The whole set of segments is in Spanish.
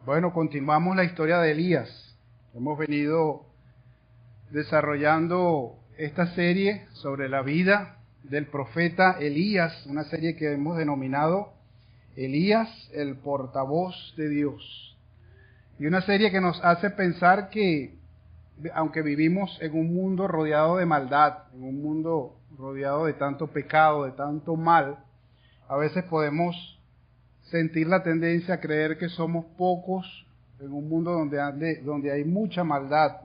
Bueno, continuamos la historia de Elías. Hemos venido desarrollando esta serie sobre la vida del profeta Elías, una serie que hemos denominado Elías, el portavoz de Dios. Y una serie que nos hace pensar que, aunque vivimos en un mundo rodeado de maldad, en un mundo rodeado de tanto pecado, de tanto mal, a veces podemos sentir la tendencia a creer que somos pocos en un mundo donde hay mucha maldad,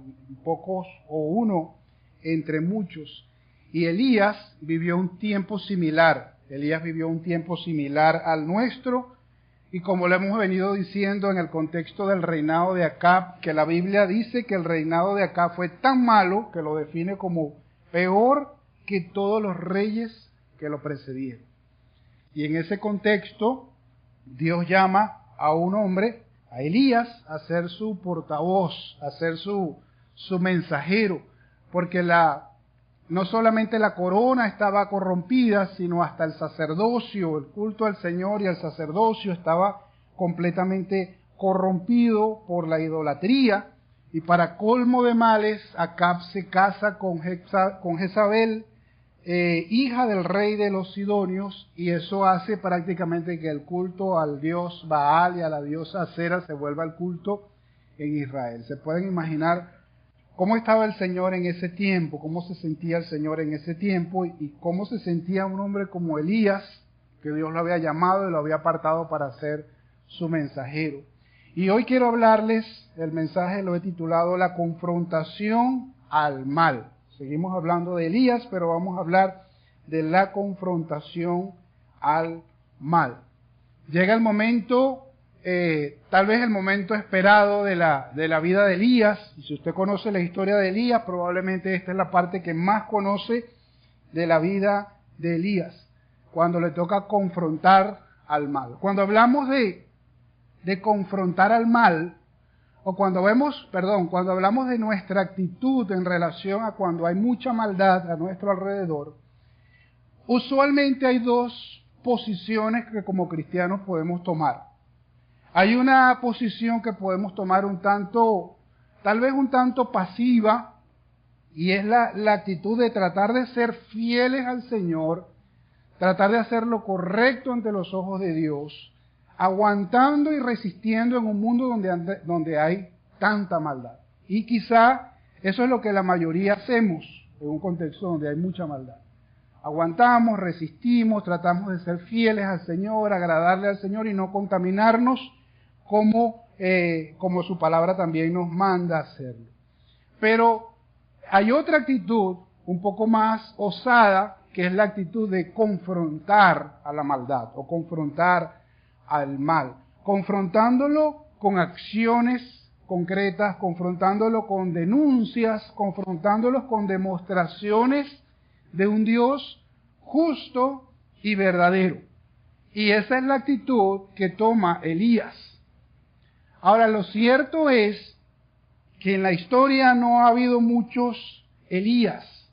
pocos o uno entre muchos. Y Elías vivió un tiempo similar. Elías vivió un tiempo similar al nuestro, y como lo hemos venido diciendo en el contexto del reinado de Acab, que la Biblia dice que el reinado de Acab fue tan malo que lo define como peor que todos los reyes que lo precedieron. Y en ese contexto, Dios llama a un hombre, a Elías, a ser su portavoz, a ser su mensajero, porque no solamente la corona estaba corrompida, sino hasta el sacerdocio, el culto al Señor y al sacerdocio estaba completamente corrompido por la idolatría. Y para colmo de males, Acab se casa con Jezabel, hija del rey de los Sidonios, y eso hace prácticamente que el culto al dios Baal y a la diosa Acera se vuelva el culto en Israel. Se pueden imaginar cómo estaba el Señor en ese tiempo, cómo se sentía el Señor en ese tiempo, y cómo se sentía un hombre como Elías, que Dios lo había llamado y lo había apartado para ser su mensajero. Y hoy quiero hablarles, el mensaje lo he titulado La confrontación al mal. Seguimos hablando de Elías, pero vamos a hablar de la confrontación al mal. Llega el momento, tal vez el momento esperado de la vida de Elías. Y si usted conoce la historia de Elías, probablemente esta es la parte que más conoce de la vida de Elías, cuando le toca confrontar al mal. Cuando hablamos de confrontar al mal, o cuando hablamos de nuestra actitud en relación a cuando hay mucha maldad a nuestro alrededor, usualmente hay dos posiciones que como cristianos podemos tomar. Hay una posición que podemos tomar tal vez un tanto pasiva, y es la actitud de tratar de ser fieles al Señor, tratar de hacer lo correcto ante los ojos de Dios, aguantando y resistiendo en un mundo donde hay tanta maldad. Y quizá eso es lo que la mayoría hacemos en un contexto donde hay mucha maldad. Aguantamos, resistimos, tratamos de ser fieles al Señor, agradarle al Señor y no contaminarnos como su palabra también nos manda hacerlo. Pero hay otra actitud un poco más osada, que es la actitud de confrontar a la maldad o confrontar al mal, confrontándolo con acciones concretas, confrontándolo con denuncias, confrontándolos con demostraciones de un Dios justo y verdadero. Y esa es la actitud que toma Elías. Ahora, lo cierto es que en la historia no ha habido muchos Elías,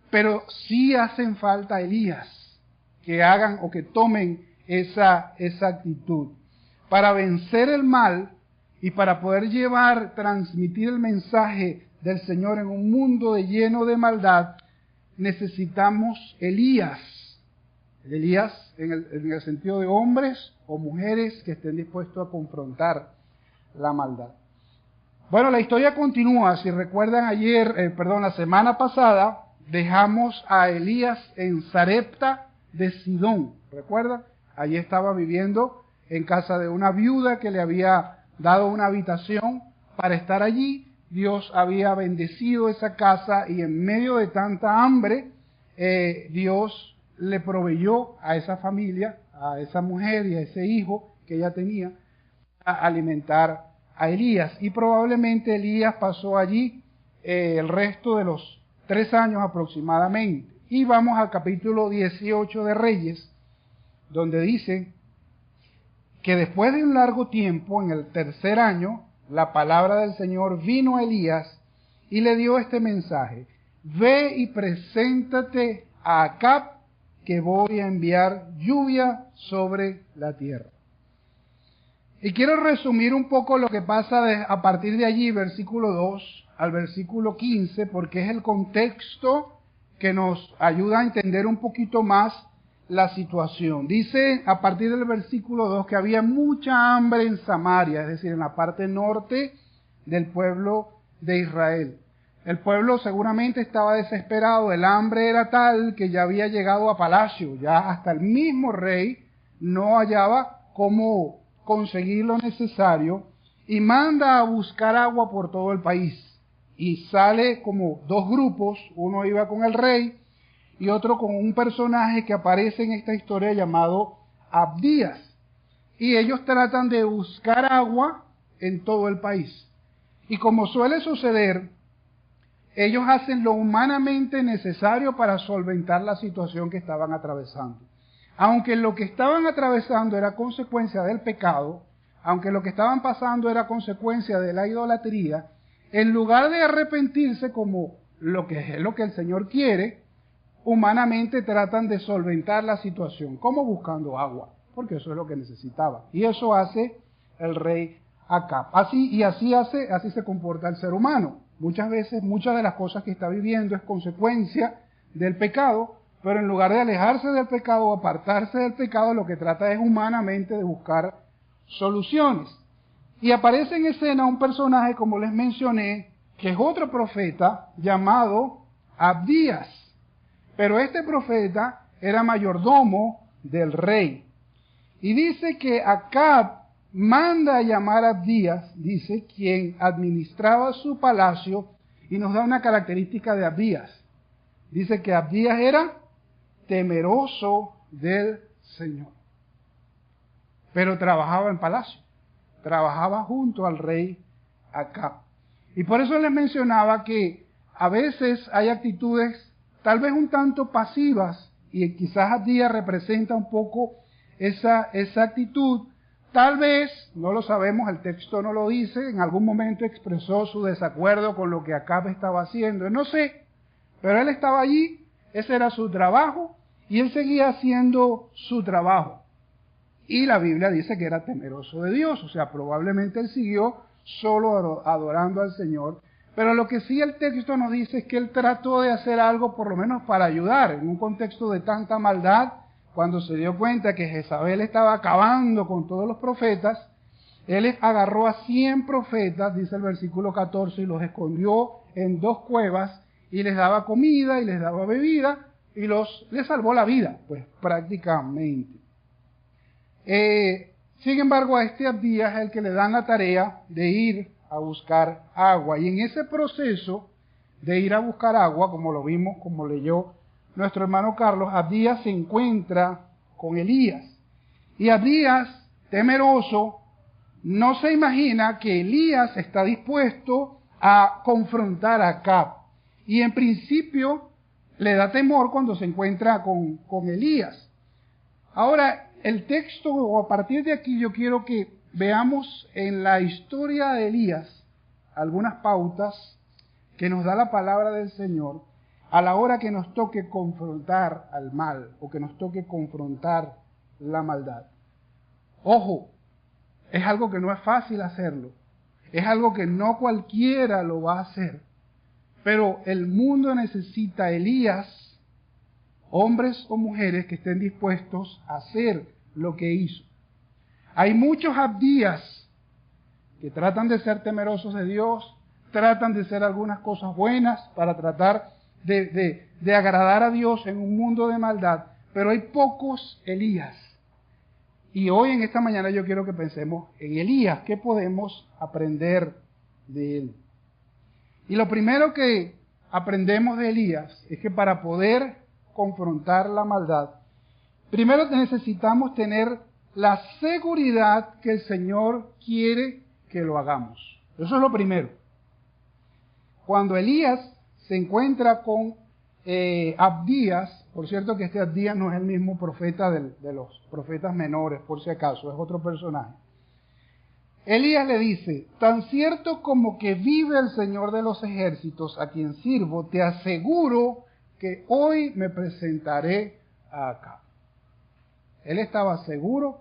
pero sí hacen falta Elías que hagan o que tomen esa actitud para vencer el mal y para poder transmitir el mensaje del Señor en un mundo lleno de maldad. Necesitamos Elías en el sentido de hombres o mujeres que estén dispuestos a confrontar la maldad. Bueno, la historia continúa. Si recuerdan la semana pasada dejamos a Elías en Sarepta de Sidón. ¿Recuerdan? Allí estaba viviendo en casa de una viuda que le había dado una habitación para estar allí. Dios había bendecido esa casa y en medio de tanta hambre, Dios le proveyó a esa familia, a esa mujer y a ese hijo que ella tenía, a alimentar a Elías. Y probablemente Elías pasó allí el resto de los 3 años aproximadamente. Y vamos al capítulo 18 de Reyes, donde dice que después de un largo tiempo, en el 3er año, la palabra del Señor vino a Elías y le dio este mensaje: ve y preséntate a Acab, que voy a enviar lluvia sobre la tierra. Y quiero resumir un poco lo que pasa a partir de allí, versículo 2 al versículo 15, porque es el contexto que nos ayuda a entender un poquito más la situación. Dice a partir del versículo 2 que había mucha hambre en Samaria, es decir, en la parte norte del pueblo de Israel. El pueblo seguramente estaba desesperado, el hambre era tal que ya había llegado a palacio, ya hasta el mismo rey no hallaba cómo conseguir lo necesario y manda a buscar agua por todo el país. Y sale como dos grupos, uno iba con el rey y otro con un personaje que aparece en esta historia llamado Abdías. Y ellos tratan de buscar agua en todo el país. Y como suele suceder, ellos hacen lo humanamente necesario para solventar la situación que estaban atravesando. Aunque lo que estaban atravesando era consecuencia del pecado, aunque lo que estaban pasando era consecuencia de la idolatría, en lugar de arrepentirse como lo que es lo que el Señor quiere, humanamente tratan de solventar la situación, como buscando agua, porque eso es lo que necesitaba. Y eso hace el rey Acab. Así se comporta el ser humano. Muchas veces, muchas de las cosas que está viviendo es consecuencia del pecado, pero en lugar de alejarse del pecado o apartarse del pecado, lo que trata es humanamente de buscar soluciones. Y aparece en escena un personaje, como les mencioné, que es otro profeta llamado Abdías. Pero este profeta era mayordomo del rey. Y dice que Acab manda a llamar a Abdías, dice, quien administraba su palacio, y nos da una característica de Abdías. Dice que Abdías era temeroso del Señor. Pero trabajaba en palacio, trabajaba junto al rey Acab. Y por eso les mencionaba que a veces hay actitudes tal vez un tanto pasivas, y quizás Abdías representa un poco esa actitud. Tal vez, no lo sabemos, el texto no lo dice, en algún momento expresó su desacuerdo con lo que Acab estaba haciendo, no sé, pero él estaba allí, ese era su trabajo, y él seguía haciendo su trabajo. Y la Biblia dice que era temeroso de Dios, o sea, probablemente él siguió solo adorando al Señor. Pero lo que sí el texto nos dice es que él trató de hacer algo por lo menos para ayudar en un contexto de tanta maldad. Cuando se dio cuenta que Jezabel estaba acabando con todos los profetas, él agarró a 100 profetas, dice el versículo 14, y los escondió en 2 cuevas y les daba comida y les daba bebida y les salvó la vida, pues prácticamente. Sin embargo, a este Abdías es el que le dan la tarea de ir a buscar agua. Y en ese proceso de ir a buscar agua, como lo vimos, como leyó nuestro hermano Carlos, Abdías se encuentra con Elías. Y Abdías, temeroso, no se imagina que Elías está dispuesto a confrontar a Acab. Y en principio le da temor cuando se encuentra con Elías. Ahora, el texto, o a partir de aquí, yo quiero que veamos en la historia de Elías algunas pautas que nos da la palabra del Señor a la hora que nos toque confrontar al mal o que nos toque confrontar la maldad. Ojo, es algo que no es fácil hacerlo, es algo que no cualquiera lo va a hacer, pero el mundo necesita Elías, hombres o mujeres que estén dispuestos a hacer lo que hizo. Hay muchos Abdías que tratan de ser temerosos de Dios, tratan de hacer algunas cosas buenas para tratar de agradar a Dios en un mundo de maldad, pero hay pocos Elías. Y hoy en esta mañana yo quiero que pensemos en Elías, ¿qué podemos aprender de él? Y lo primero que aprendemos de Elías es que para poder confrontar la maldad, primero necesitamos tener la seguridad que el Señor quiere que lo hagamos. Eso es lo primero. Cuando Elías se encuentra con Abdías, por cierto que este Abdías no es el mismo profeta de los profetas menores, por si acaso, es otro personaje. Elías le dice, tan cierto como que vive el Señor de los ejércitos, a quien sirvo, te aseguro que hoy me presentaré a Acab. Él estaba seguro,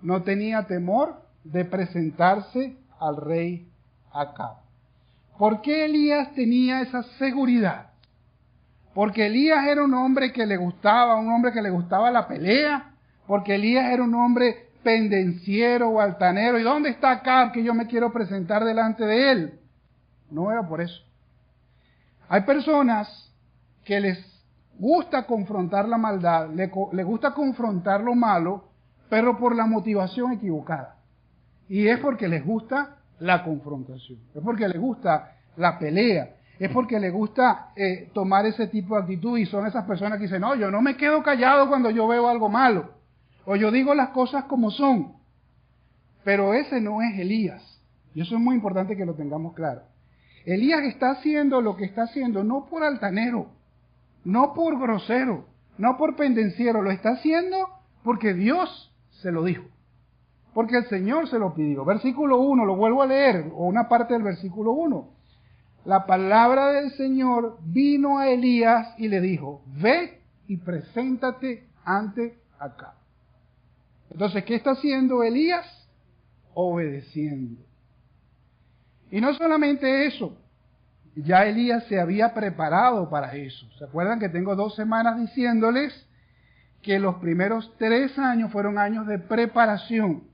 no tenía temor, de presentarse al rey Acab. ¿Por qué Elías tenía esa seguridad? Porque Elías era un hombre que le gustaba, la pelea, porque Elías era un hombre pendenciero o altanero. ¿Y dónde está Acab que yo me quiero presentar delante de él? No era por eso. Hay personas que les gusta confrontar la maldad, le gusta confrontar lo malo, pero por la motivación equivocada. Y es porque les gusta la confrontación, es porque les gusta la pelea, es porque les gusta tomar ese tipo de actitud, y son esas personas que dicen, no, yo no me quedo callado cuando yo veo algo malo, o yo digo las cosas como son. Pero ese no es Elías, y eso es muy importante que lo tengamos claro. Elías está haciendo lo que está haciendo no por altanero, no por grosero, no por pendenciero, lo está haciendo porque Dios se lo dijo, porque el Señor se lo pidió. Versículo 1, lo vuelvo a leer, o una parte del versículo 1. La palabra del Señor vino a Elías y le dijo, ve y preséntate ante Acab. Entonces, ¿qué está haciendo Elías? Obedeciendo. Y no solamente eso, ya Elías se había preparado para eso. ¿Se acuerdan que tengo 2 semanas diciéndoles que los primeros 3 años fueron años de preparación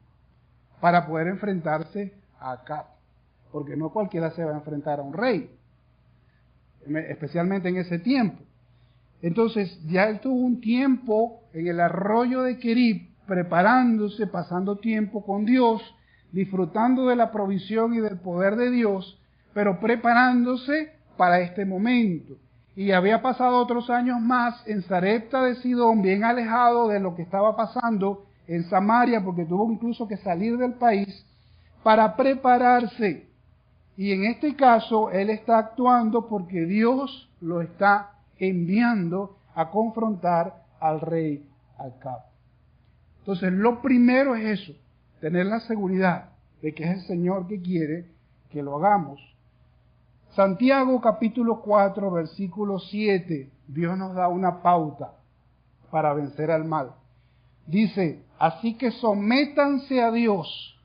para poder enfrentarse a Acab? Porque no cualquiera se va a enfrentar a un rey, especialmente en ese tiempo. Entonces ya él tuvo un tiempo en el arroyo de Querib, preparándose, pasando tiempo con Dios, disfrutando de la provisión y del poder de Dios, pero preparándose para este momento. Y había pasado otros años más en Sarepta de Sidón, bien alejado de lo que estaba pasando en Samaria, porque tuvo incluso que salir del país para prepararse. Y en este caso, él está actuando porque Dios lo está enviando a confrontar al rey Acab. Entonces, lo primero es eso, tener la seguridad de que es el Señor que quiere que lo hagamos. Santiago capítulo 4, versículo 7, Dios nos da una pauta para vencer al mal. Dice, así que sométanse a Dios,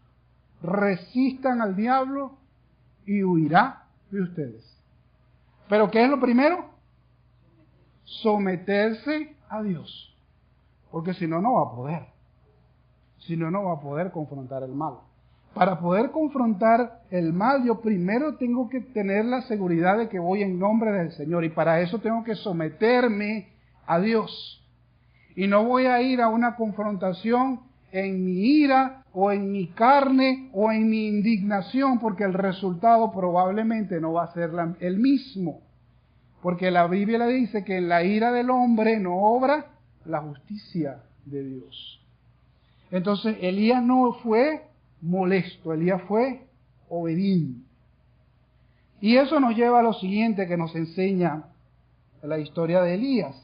resistan al diablo y huirá de ustedes. ¿Pero qué es lo primero? Someterse a Dios. Porque si no, no va a poder. Si no, no va a poder confrontar el mal. Para poder confrontar el mal, yo primero tengo que tener la seguridad de que voy en nombre del Señor. Y para eso tengo que someterme a Dios. Y no voy a ir a una confrontación en mi ira o en mi carne o en mi indignación, porque el resultado probablemente no va a ser el mismo. Porque la Biblia dice que en la ira del hombre no obra la justicia de Dios. Entonces Elías no fue molesto, Elías fue obediente. Y eso nos lleva a lo siguiente que nos enseña la historia de Elías.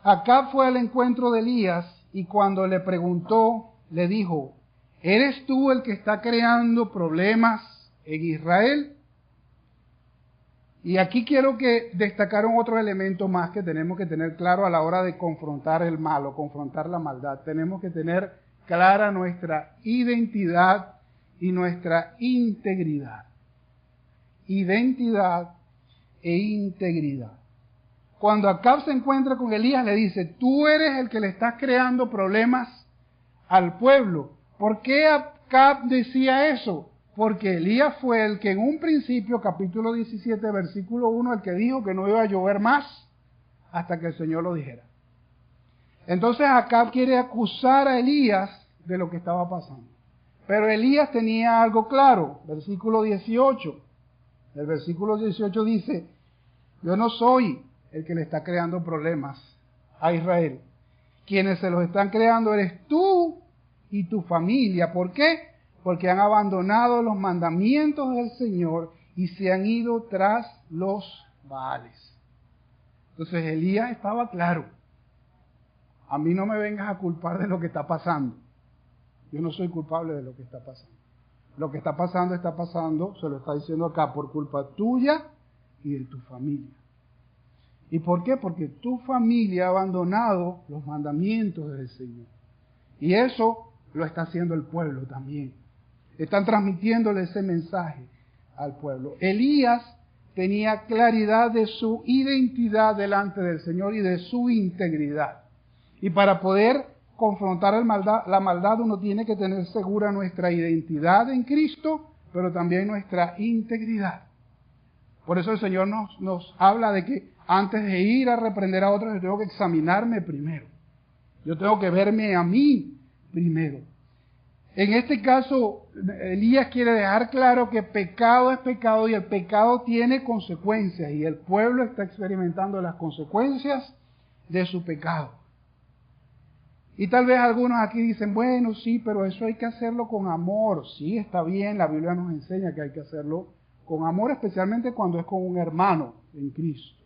Acab fue al encuentro de Elías y cuando le preguntó, le dijo, ¿eres tú el que está creando problemas en Israel? Y aquí quiero que destacar otro elemento más que tenemos que tener claro a la hora de confrontar el mal o confrontar la maldad. Tenemos que tener clara nuestra identidad y nuestra integridad. Identidad e integridad. Cuando Acab se encuentra con Elías, le dice, tú eres el que le estás creando problemas al pueblo. ¿Por qué Acab decía eso? Porque Elías fue el que en un principio, capítulo 17, versículo 1, el que dijo que no iba a llover más hasta que el Señor lo dijera. Entonces Acab quiere acusar a Elías de lo que estaba pasando. Pero Elías tenía algo claro, versículo 18. El versículo 18 dice, yo no soy el que le está creando problemas a Israel. Quienes se los están creando eres tú y tu familia. ¿Por qué? Porque han abandonado los mandamientos del Señor y se han ido tras los Baales. Entonces Elías estaba claro. A mí no me vengas a culpar de lo que está pasando. Yo no soy culpable de lo que está pasando. Lo que está pasando, se lo está diciendo acá, por culpa tuya y de tu familia. ¿Y por qué? Porque tu familia ha abandonado los mandamientos del Señor. Y eso lo está haciendo el pueblo también. Están transmitiéndole ese mensaje al pueblo. Elías tenía claridad de su identidad delante del Señor y de su integridad. Y para poder confrontar la maldad, uno tiene que tener segura nuestra identidad en Cristo, pero también nuestra integridad. Por eso el Señor nos habla de que antes de ir a reprender a otros, yo tengo que examinarme primero. Yo tengo que verme a mí primero. En este caso, Elías quiere dejar claro que pecado es pecado y el pecado tiene consecuencias y el pueblo está experimentando las consecuencias de su pecado. Y tal vez algunos aquí dicen, bueno, sí, pero eso hay que hacerlo con amor. Sí, está bien, la Biblia nos enseña que hay que hacerlo con amor, especialmente cuando es con un hermano en Cristo.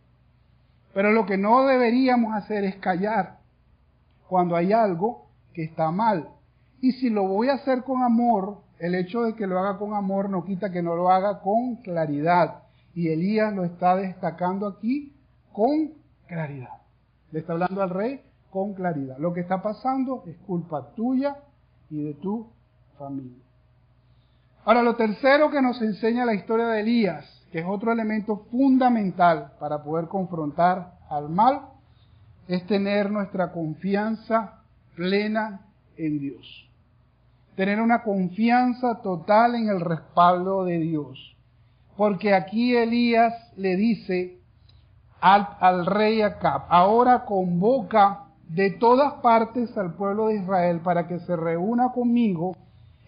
Pero lo que no deberíamos hacer es callar cuando hay algo que está mal. Y si lo voy a hacer con amor, el hecho de que lo haga con amor no quita que no lo haga con claridad. Y Elías lo está destacando aquí con claridad. Le está hablando al rey con claridad. Lo que está pasando es culpa tuya y de tu familia. Ahora, lo tercero que nos enseña la historia de Elías, que es otro elemento fundamental para poder confrontar al mal, es tener nuestra confianza plena en Dios. Tener una confianza total en el respaldo de Dios. Porque aquí Elías le dice al rey Acab, ahora convoca de todas partes al pueblo de Israel para que se reúna conmigo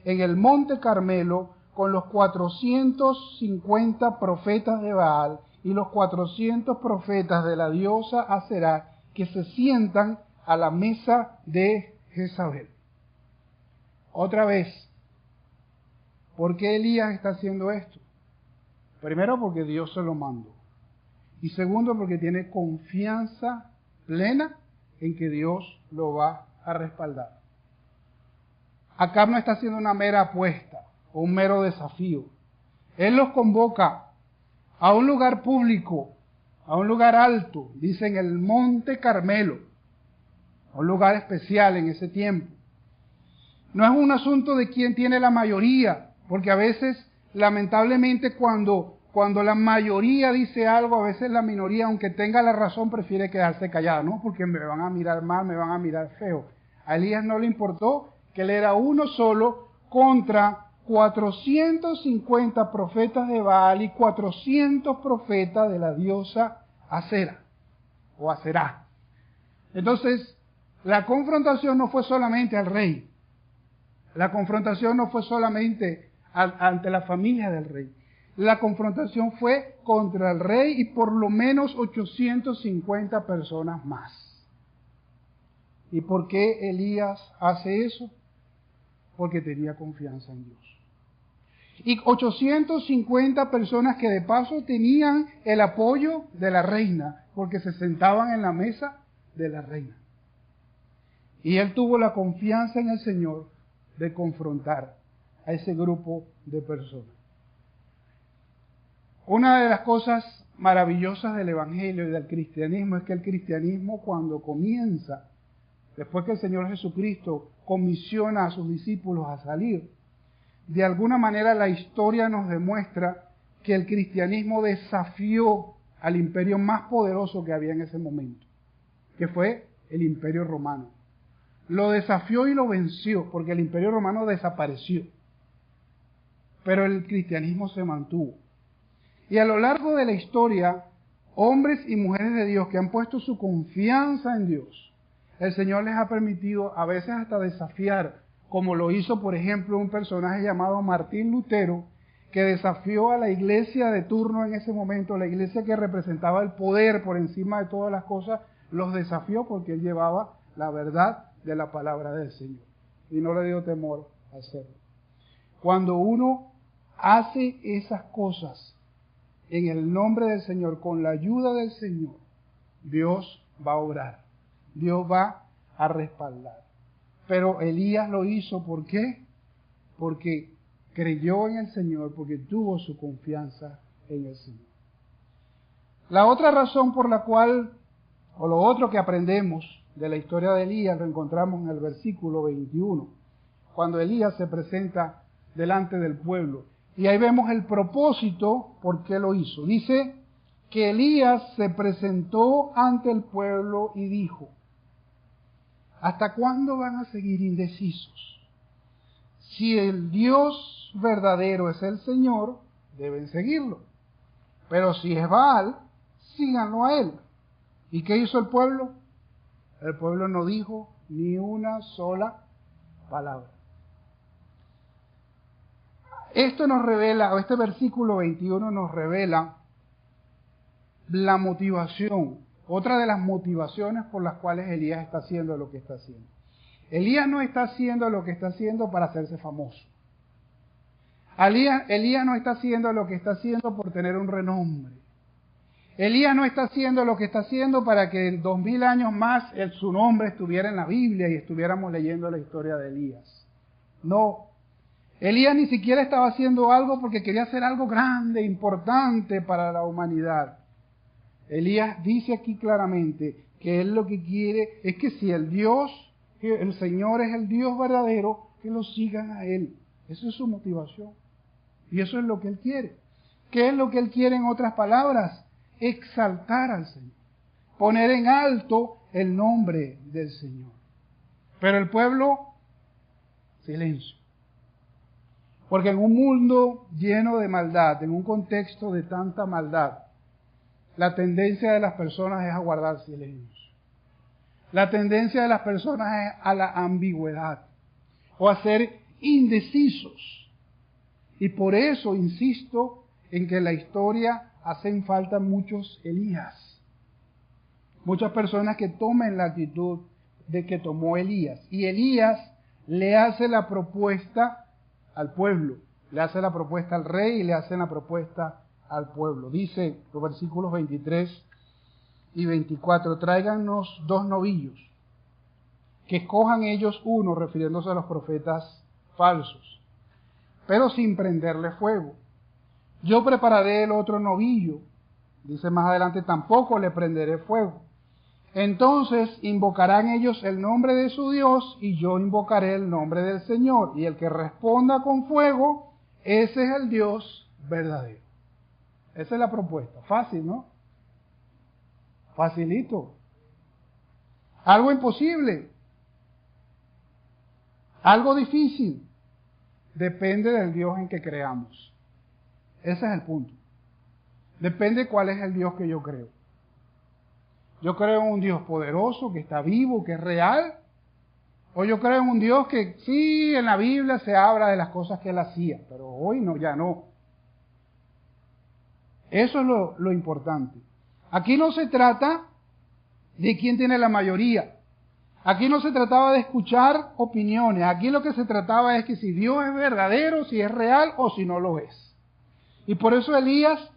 en el monte Carmelo con los 450 profetas de Baal y los 400 profetas de la diosa Aserá que se sientan a la mesa de Jezabel. Otra vez, ¿por qué Elías está haciendo esto? Primero, porque Dios se lo mandó. Y segundo, porque tiene confianza plena en que Dios lo va a respaldar. Acab no está haciendo una mera apuesta o un mero desafío. Él los convoca a un lugar público, a un lugar alto, dice en el Monte Carmelo, un lugar especial en ese tiempo. No es un asunto de quién tiene la mayoría, porque a veces, lamentablemente, cuando la mayoría dice algo, a veces la minoría, aunque tenga la razón, prefiere quedarse callada, ¿no? Porque me van a mirar mal, me van a mirar feo. A Elías no le importó que él era uno solo contra 450 profetas de Baal y 400 profetas de la diosa Asera o Aserá. Entonces, la confrontación no fue solamente al rey. La confrontación no fue solamente ante la familia del rey. La confrontación fue contra el rey y por lo menos 850 personas más. ¿Y por qué Elías hace eso? Porque tenía confianza en Dios. Y 850 personas que de paso tenían el apoyo de la reina, porque se sentaban en la mesa de la reina. Y él tuvo la confianza en el Señor de confrontar a ese grupo de personas. Una de las cosas maravillosas del Evangelio y del cristianismo es que el cristianismo, cuando comienza, después que el Señor Jesucristo comisiona a sus discípulos a salir, de alguna manera la historia nos demuestra que el cristianismo desafió al imperio más poderoso que había en ese momento, que fue el Imperio Romano. Lo desafió y lo venció, porque el Imperio Romano desapareció. Pero el cristianismo se mantuvo. Y a lo largo de la historia, hombres y mujeres de Dios que han puesto su confianza en Dios, el Señor les ha permitido a veces hasta desafiar, como lo hizo, por ejemplo, un personaje llamado Martín Lutero, que desafió a la iglesia de turno en ese momento, la iglesia que representaba el poder por encima de todas las cosas, los desafió porque él llevaba la verdad de la palabra del Señor. Y no le dio temor a hacerlo. Cuando uno hace esas cosas en el nombre del Señor, con la ayuda del Señor, Dios va a obrar. Dios va a respaldar. Pero Elías lo hizo, ¿por qué? Porque creyó en el Señor, porque tuvo su confianza en el Señor. La otra razón por la cual, o lo otro que aprendemos de la historia de Elías, lo encontramos en el versículo 21, cuando Elías se presenta delante del pueblo. Y ahí vemos el propósito por qué lo hizo. Dice que Elías se presentó ante el pueblo y dijo: ¿hasta cuándo van a seguir indecisos? Si el Dios verdadero es el Señor, deben seguirlo. Pero si es Baal, síganlo a él. ¿Y qué hizo el pueblo? El pueblo no dijo ni una sola palabra. Esto nos revela, o este versículo 21 nos revela la motivación, otra de las motivaciones por las cuales Elías está haciendo lo que está haciendo. Elías no está haciendo lo que está haciendo para hacerse famoso. Elías no está haciendo lo que está haciendo por tener un renombre. Elías no está haciendo lo que está haciendo para que en 2000 años más su nombre estuviera en la Biblia y estuviéramos leyendo la historia de Elías. No. Elías ni siquiera estaba haciendo algo porque quería hacer algo grande, importante para la humanidad. Elías dice aquí claramente que él lo que quiere es que si el Señor es el Dios verdadero, que lo sigan a él. Esa es su motivación. Y eso es lo que él quiere. ¿Qué es lo que él quiere en otras palabras? Exaltar al Señor. Poner en alto el nombre del Señor. Pero el pueblo, silencio. Porque en un mundo lleno de maldad, en un contexto de tanta maldad, la tendencia de las personas es a guardar silencio. La tendencia de las personas es a la ambigüedad o a ser indecisos. Y por eso insisto en que en la historia hacen falta muchos Elías. Muchas personas que tomen la actitud de que tomó Elías. Y Elías le hace la propuesta al pueblo, le hace la propuesta al rey y le hace la propuesta al pueblo. Dice los versículos 23 y 24, tráiganos 2 novillos, que escojan ellos uno, refiriéndose a los profetas falsos, pero sin prenderle fuego. Yo prepararé el otro novillo, dice más adelante, tampoco le prenderé fuego. Entonces invocarán ellos el nombre de su Dios y yo invocaré el nombre del Señor. Y el que responda con fuego, ese es el Dios verdadero. Esa es la propuesta. Fácil, ¿no? Facilito. Algo imposible. Algo difícil. Depende del Dios en que creamos. Ese es el punto. Depende cuál es el Dios que yo creo. Yo creo en un Dios poderoso, que está vivo, que es real. O yo creo en un Dios que sí, en la Biblia se habla de las cosas que Él hacía, pero hoy no, ya no. Eso es lo importante. Aquí no se trata de quién tiene la mayoría. Aquí no se trataba de escuchar opiniones. Aquí lo que se trataba es que si Dios es verdadero, si es real o si no lo es. Y por eso Elías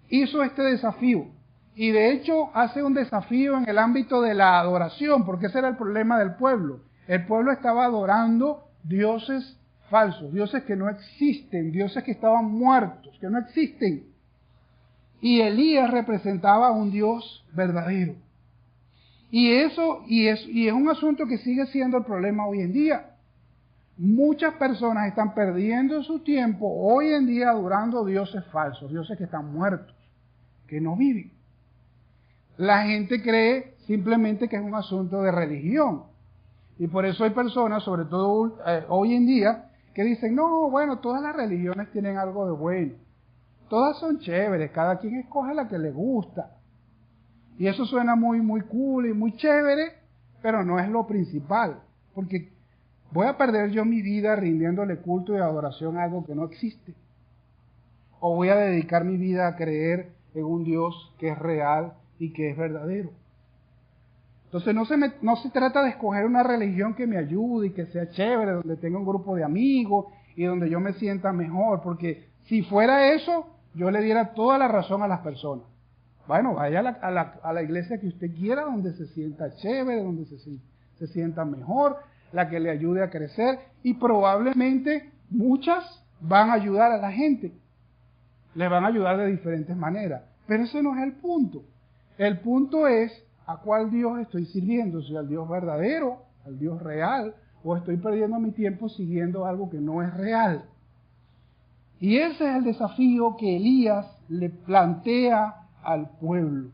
hizo este desafío. Y de hecho hace un desafío en el ámbito de la adoración, porque ese era el problema del pueblo. El pueblo estaba adorando dioses falsos, dioses que no existen, dioses que estaban muertos, que no existen. Y Elías representaba a un Dios verdadero. Y es un asunto que sigue siendo el problema hoy en día. Muchas personas están perdiendo su tiempo hoy en día adorando dioses falsos, dioses que están muertos, que no viven. La gente cree simplemente que es un asunto de religión. Y por eso hay personas, sobre todo hoy en día, que dicen, no, bueno, todas las religiones tienen algo de bueno. Todas son chéveres, cada quien escoge la que le gusta. Y eso suena muy, muy cool y muy chévere, pero no es lo principal. Porque voy a perder yo mi vida rindiéndole culto y adoración a algo que no existe. O voy a dedicar mi vida a creer en un Dios que es real y que es verdadero. Entonces no se trata de escoger una religión que me ayude y que sea chévere, donde tenga un grupo de amigos y donde yo me sienta mejor, porque si fuera eso, yo le diera toda la razón a las personas. Bueno, vaya a la iglesia que usted quiera, donde se sienta chévere, donde se sienta mejor, la que le ayude a crecer, y probablemente muchas van a ayudar a la gente. Le van a ayudar de diferentes maneras. Pero ese no es el punto. El punto es a cuál Dios estoy sirviendo, si al Dios verdadero, al Dios real, o estoy perdiendo mi tiempo siguiendo algo que no es real. Y ese es el desafío que Elías le plantea al pueblo.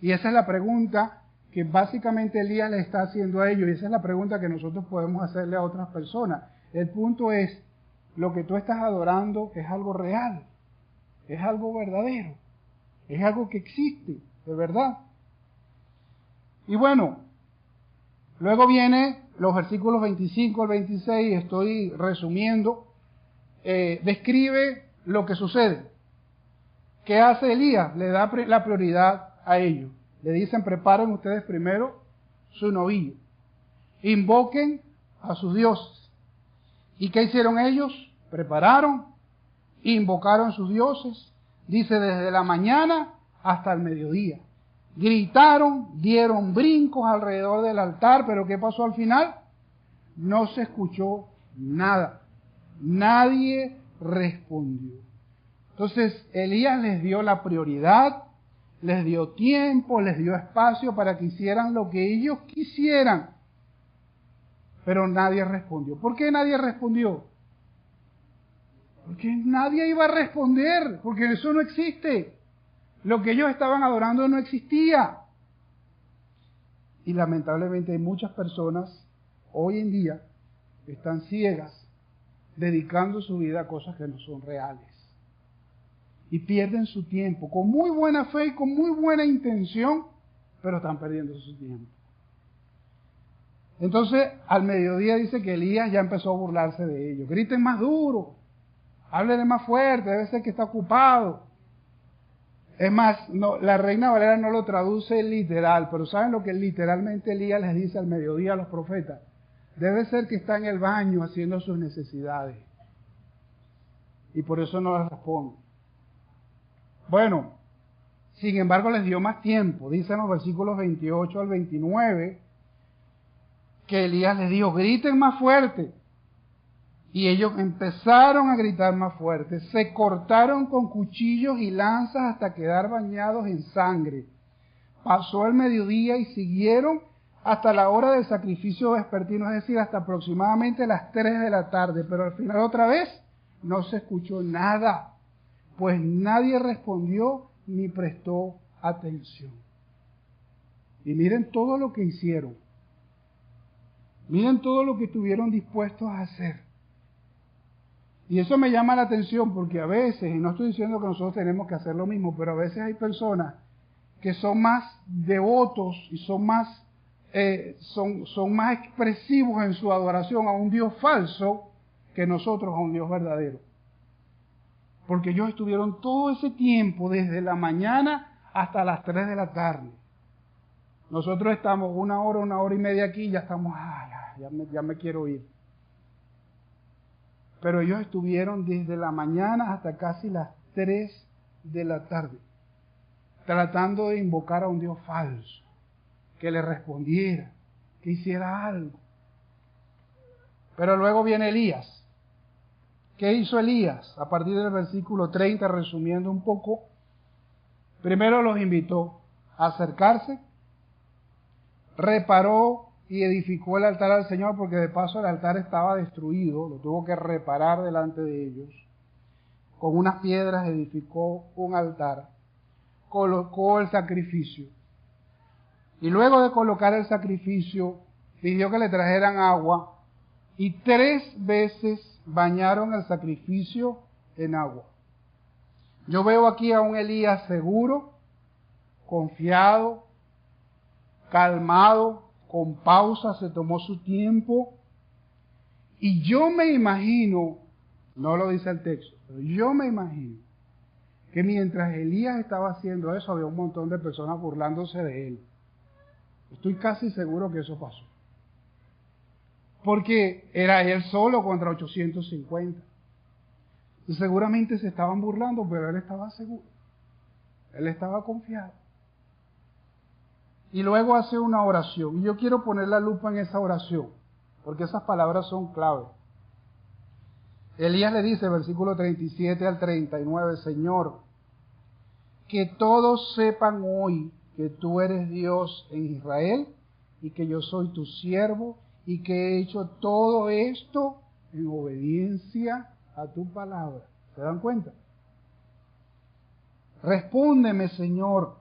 Y esa es la pregunta que básicamente Elías le está haciendo a ellos. Y esa es la pregunta que nosotros podemos hacerle a otras personas. El punto es, lo que tú estás adorando es algo real, es algo verdadero, es algo que existe, de verdad. Y bueno, luego viene los versículos 25 al 26, estoy resumiendo, describe lo que sucede. ¿Qué hace Elías? Le da la prioridad a ellos. Le dicen, preparen ustedes primero su novillo, invoquen a sus dioses. ¿Y qué hicieron ellos? Prepararon, invocaron sus dioses, dice desde la mañana hasta el mediodía. Gritaron, dieron brincos alrededor del altar, pero ¿qué pasó al final? No se escuchó nada. Nadie respondió. Entonces Elías les dio la prioridad, les dio tiempo, les dio espacio para que hicieran lo que ellos quisieran. Pero nadie respondió. ¿Por qué nadie respondió? Porque nadie iba a responder, porque eso no existe. Lo que ellos estaban adorando no existía. Y lamentablemente hay muchas personas hoy en día que están ciegas, dedicando su vida a cosas que no son reales. Y pierden su tiempo, con muy buena fe y con muy buena intención, pero están perdiendo su tiempo. Entonces, al mediodía dice que Elías ya empezó a burlarse de ellos. Griten más duro, háblenle más fuerte, debe ser que está ocupado. Es más, no, la Reina Valera no lo traduce literal, pero ¿saben lo que literalmente Elías les dice al mediodía a los profetas? Debe ser que está en el baño haciendo sus necesidades. Y por eso no les responde. Bueno, sin embargo les dio más tiempo. Dicen los versículos 28 al 29 que Elías les dijo, griten más fuerte. Y ellos empezaron a gritar más fuerte. Se cortaron con cuchillos y lanzas hasta quedar bañados en sangre. Pasó el mediodía y siguieron hasta la hora del sacrificio vespertino, es decir, hasta aproximadamente las 3 de la tarde. Pero al final otra vez no se escuchó nada, pues nadie respondió ni prestó atención. Y miren todo lo que hicieron. Miren todo lo que estuvieron dispuestos a hacer. Y eso me llama la atención porque a veces, y no estoy diciendo que nosotros tenemos que hacer lo mismo, pero a veces hay personas que son más devotos y son más expresivos en su adoración a un Dios falso que nosotros a un Dios verdadero. Porque ellos estuvieron todo ese tiempo, desde la mañana hasta las 3 de la tarde. Nosotros estamos 1 hora, 1 hora y media aquí y ya estamos, ya me quiero ir. Pero ellos estuvieron desde la mañana hasta casi las 3 de la tarde, tratando de invocar a un Dios falso, que le respondiera, que hiciera algo. Pero luego viene Elías. ¿Qué hizo Elías? A partir del versículo 30, resumiendo un poco, primero los invitó a acercarse, reparó y edificó el altar al Señor, porque de paso el altar estaba destruido, lo tuvo que reparar delante de ellos. Con unas piedras edificó un altar, colocó el sacrificio. Y luego de colocar el sacrificio, pidió que le trajeran agua, y 3 veces bañaron el sacrificio en agua. Yo veo aquí a un Elías seguro, confiado, calmado, con pausa, se tomó su tiempo. Y yo me imagino, no lo dice el texto, pero yo me imagino que mientras Elías estaba haciendo eso, había un montón de personas burlándose de él. Estoy casi seguro que eso pasó. Porque era él solo contra 850. Y seguramente se estaban burlando, pero él estaba seguro. Él estaba confiado. Y luego hace una oración. Y yo quiero poner la lupa en esa oración, porque esas palabras son clave. Elías le dice, versículo 37 al 39, Señor, que todos sepan hoy que tú eres Dios en Israel y que yo soy tu siervo y que he hecho todo esto en obediencia a tu palabra. ¿Se dan cuenta? Respóndeme, Señor.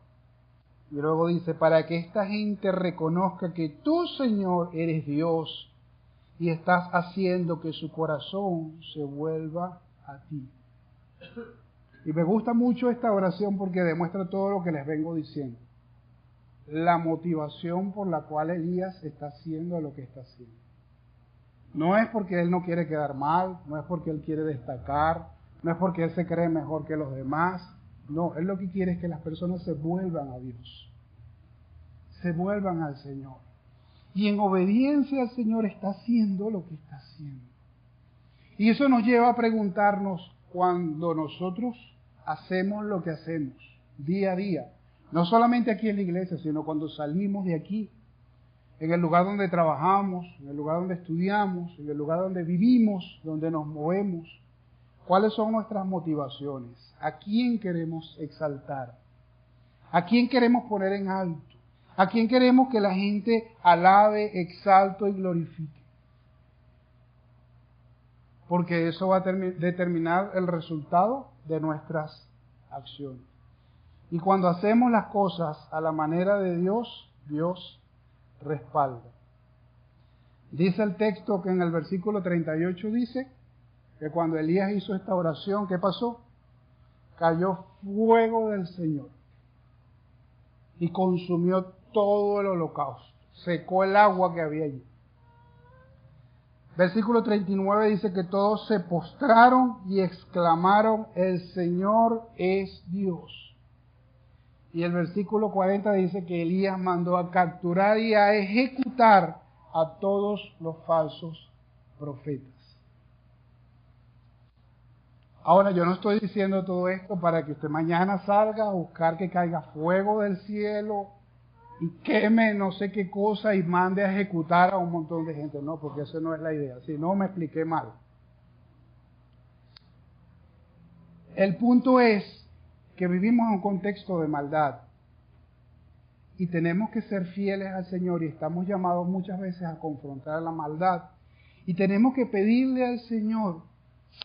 Y luego dice, para que esta gente reconozca que tú, Señor, eres Dios y estás haciendo que su corazón se vuelva a ti. Y me gusta mucho esta oración porque demuestra todo lo que les vengo diciendo. La motivación por la cual Elías está haciendo lo que está haciendo. No es porque él no quiere quedar mal, no es porque él quiere destacar, no es porque él se cree mejor que los demás. No, él lo que quiere es que las personas se vuelvan a Dios, se vuelvan al Señor. Y en obediencia al Señor está haciendo lo que está haciendo. Y eso nos lleva a preguntarnos, cuando nosotros hacemos lo que hacemos día a día, no solamente aquí en la iglesia, sino cuando salimos de aquí, en el lugar donde trabajamos, en el lugar donde estudiamos, en el lugar donde vivimos, donde nos movemos, ¿cuáles son nuestras motivaciones? ¿A quién queremos exaltar? ¿A quién queremos poner en alto? ¿A quién queremos que la gente alabe, exalte y glorifique? Porque eso va a determinar el resultado de nuestras acciones. Y cuando hacemos las cosas a la manera de Dios, Dios respalda. Dice el texto que en el versículo 38 dice que cuando Elías hizo esta oración, ¿qué pasó? Cayó fuego del Señor y consumió todo el holocausto, secó el agua que había allí. Versículo 39 dice que todos se postraron y exclamaron, el Señor es Dios. Y el versículo 40 dice que Elías mandó a capturar y a ejecutar a todos los falsos profetas. Ahora, yo no estoy diciendo todo esto para que usted mañana salga a buscar que caiga fuego del cielo y queme no sé qué cosa y mande a ejecutar a un montón de gente. No, porque esa no es la idea. Si no, me expliqué mal. El punto es que vivimos en un contexto de maldad y tenemos que ser fieles al Señor y estamos llamados muchas veces a confrontar la maldad y tenemos que pedirle al Señor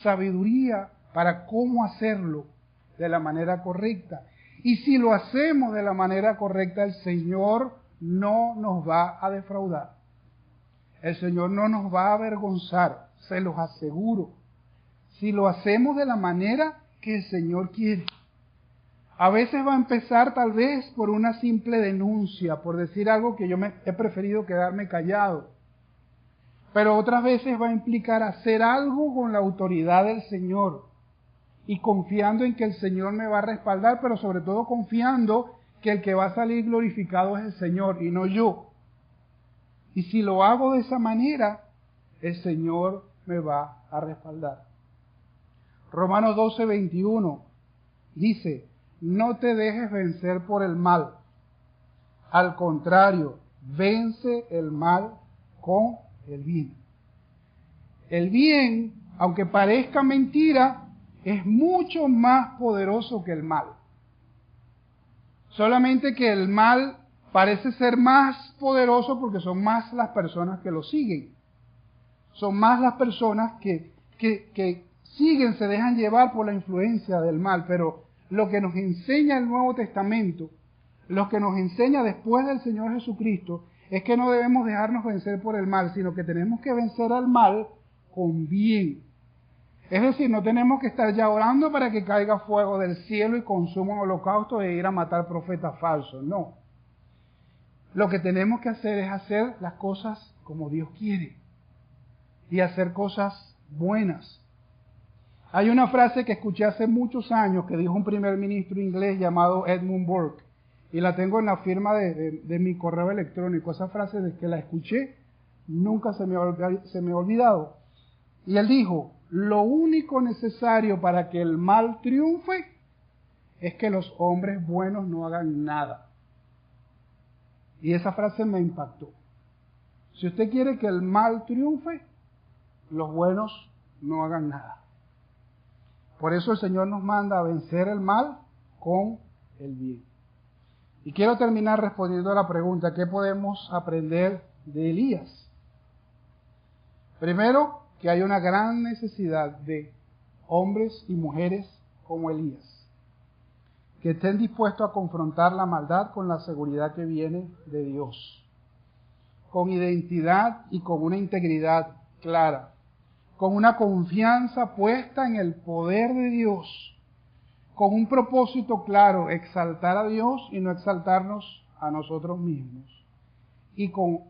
sabiduría para cómo hacerlo de la manera correcta. Y si lo hacemos de la manera correcta, el Señor no nos va a defraudar. El Señor no nos va a avergonzar, se los aseguro. Si lo hacemos de la manera que el Señor quiere. A veces va a empezar tal vez por una simple denuncia, por decir algo que yo he preferido quedarme callado. Pero otras veces va a implicar hacer algo con la autoridad del Señor y confiando en que el Señor me va a respaldar, pero sobre todo confiando que el que va a salir glorificado es el Señor y no yo. Y si lo hago de esa manera, el Señor me va a respaldar. Romanos 12:21 dice, no te dejes vencer por el mal. Al contrario, vence el mal con el bien. El bien, aunque parezca mentira, es mucho más poderoso que el mal. Solamente que el mal parece ser más poderoso porque son más las personas que lo siguen. Son más las personas que siguen, se dejan llevar por la influencia del mal. Pero lo que nos enseña el Nuevo Testamento, lo que nos enseña después del Señor Jesucristo, es que no debemos dejarnos vencer por el mal, sino que tenemos que vencer al mal con bien. Es decir, no tenemos que estar ya orando para que caiga fuego del cielo y consuma un holocausto e ir a matar profetas falsos. No. Lo que tenemos que hacer es hacer las cosas como Dios quiere y hacer cosas buenas. Hay una frase que escuché hace muchos años que dijo un primer ministro inglés llamado Edmund Burke y la tengo en la firma de mi correo electrónico. Esa frase desde que la escuché nunca se me ha olvidado. Y él dijo, lo único necesario para que el mal triunfe es que los hombres buenos no hagan nada. Y esa frase me impactó. Si usted quiere que el mal triunfe, los buenos no hagan nada. Por eso el Señor nos manda a vencer el mal con el bien. Y quiero terminar respondiendo a la pregunta, ¿qué podemos aprender de Elías? Primero, que hay una gran necesidad de hombres y mujeres como Elías, que estén dispuestos a confrontar la maldad con la seguridad que viene de Dios, con identidad y con una integridad clara, con una confianza puesta en el poder de Dios, con un propósito claro, exaltar a Dios y no exaltarnos a nosotros mismos, y con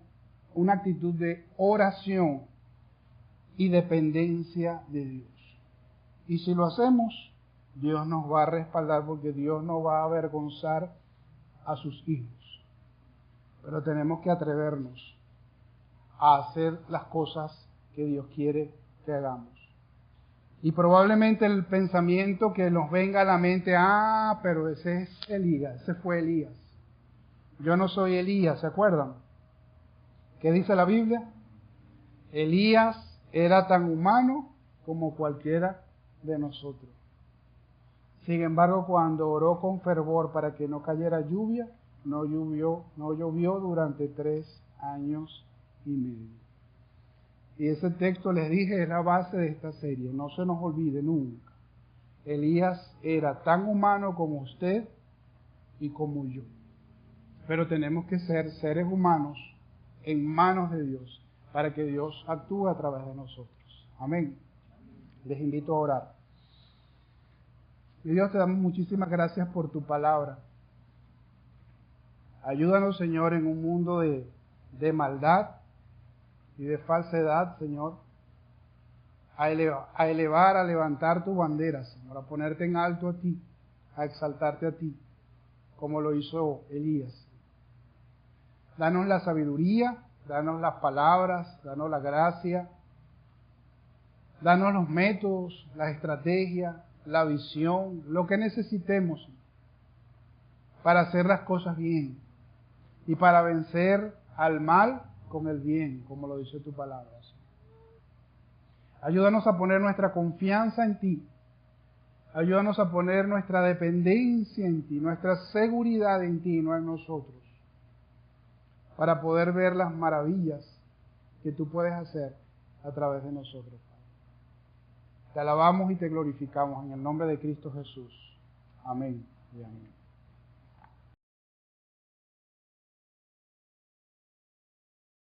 una actitud de oración y dependencia de Dios. Y si lo hacemos, Dios nos va a respaldar, porque Dios no va a avergonzar a sus hijos. Pero tenemos que atrevernos a hacer las cosas que Dios quiere que hagamos. Y probablemente el pensamiento que nos venga a la mente, pero ese es Elías, ese fue Elías. Yo no soy Elías, ¿se acuerdan? ¿Qué dice la Biblia? Elías era tan humano como cualquiera de nosotros. Sin embargo, cuando oró con fervor para que no cayera lluvia, no llovió durante 3 años y medio. Y ese texto, les dije, es la base de esta serie. No se nos olvide nunca. Elías era tan humano como usted y como yo. Pero tenemos que ser seres humanos en manos de Dios, para que Dios actúe a través de nosotros. Amén. Les invito a orar. Y Dios, te damos muchísimas gracias por tu palabra. Ayúdanos, Señor, en un mundo de maldad y de falsedad, Señor, a elevar, a levantar tu bandera, Señor, a ponerte en alto a ti, a exaltarte a ti, como lo hizo Elías. Danos la sabiduría, danos las palabras, danos la gracia, danos los métodos, las estrategias, la visión, lo que necesitemos para hacer las cosas bien y para vencer al mal con el bien, como lo dice tu palabra. Ayúdanos a poner nuestra confianza en ti. Ayúdanos a poner nuestra dependencia en ti, nuestra seguridad en ti, no en nosotros, para poder ver las maravillas que tú puedes hacer a través de nosotros. Te alabamos y te glorificamos en el nombre de Cristo Jesús. Amén y amén.